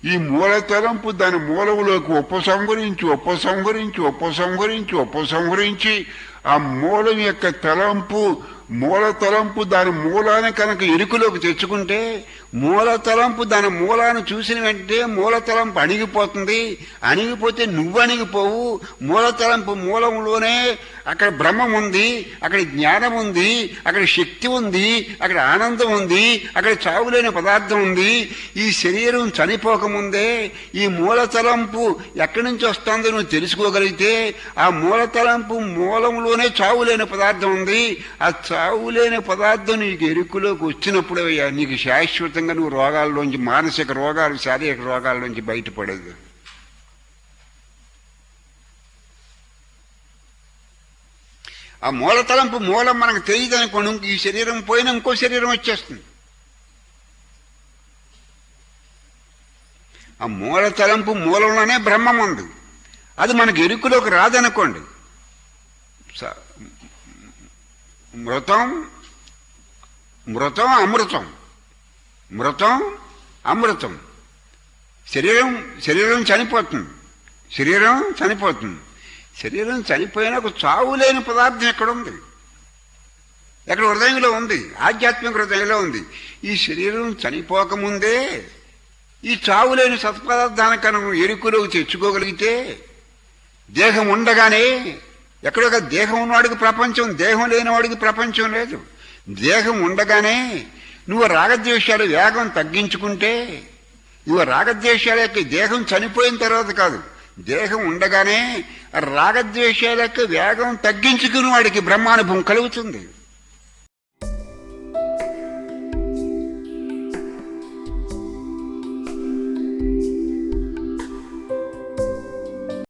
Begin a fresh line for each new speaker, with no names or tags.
ఈ మూల తలంపు దాని మూలములోకి ఉపసంహరించి ఆ మూలం యొక్క తలంపు మూల తలంపు దాని మూలాన్ని కనుక ఎరుకలోకి తెచ్చుకుంటే మూల తలంపు దాని మూలాన్ని చూసిన వెంటనే మూల తలంపు అణిగిపోతుంది. అణిగిపోతే నువ్వు అణిగిపోవు. మూల తలంపు మూలంలోనే అక్కడ బ్రహ్మం ఉంది, అక్కడ జ్ఞానం ఉంది, అక్కడ శక్తి ఉంది, అక్కడ ఆనందం ఉంది, అక్కడ చావులేని పదార్థం ఉంది. ఈ శరీరం చనిపోకముందే ఈ మూల తలంపు ఎక్కడి నుంచి వస్తుందో నువ్వు తెలుసుకోగలిగితే ఆ మూల తలంపు మూలంలోనే చావులేని పదార్థం ఉంది. ఆ చావులేని పదార్థం నీకు ఎరుకులోకి వచ్చినప్పుడు నీకు శాశ్వతంగా నువ్వు రోగాల్లోంచి, మానసిక రోగాలు, శారీరక రోగాల్లోంచి బయటపడేది. ఆ మూల తలంపు మూలం మనకు తెలియదు అనుకోండి, ఈ శరీరం పోయినా ఇంకో శరీరం వచ్చేస్తుంది. ఆ మూల తలంపు మూలంలోనే బ్రహ్మం ఉంది. అది మనకు ఎరుకులోకి రాదనుకోండి, మృతం మృతం అమృతం, మృతం అమృతం. శరీరం చనిపోతుంది. శరీరం చనిపోయినా ఒక చావు లేని పదార్థం ఎక్కడ ఉంది? ఎక్కడ? హృదయంలో ఉంది, ఆధ్యాత్మిక హృదయంలో ఉంది. ఈ శరీరం చనిపోకముందే ఈ చావు లేని సత్పదార్థాన్ని కనుక ఎరుకులోకి తెచ్చుకోగలిగితే, దేహం ఉండగానే, ఎక్కడొక దేహం ఉన్నవాడికి ప్రపంచం, దేహం లేనివాడికి ప్రపంచం లేదు. దేహం ఉండగానే నువ్వు రాగద్వేషాలు వేగం తగ్గించుకుంటే, నువ్వు రాగద్వేషాల యొక్క దేహం చనిపోయిన తర్వాత కాదు, దేహం ఉండగానే రాగద్వేషాల యొక్క వేగం తగ్గించుకుని వాడికి బ్రహ్మానుభవం కలుగుతుంది.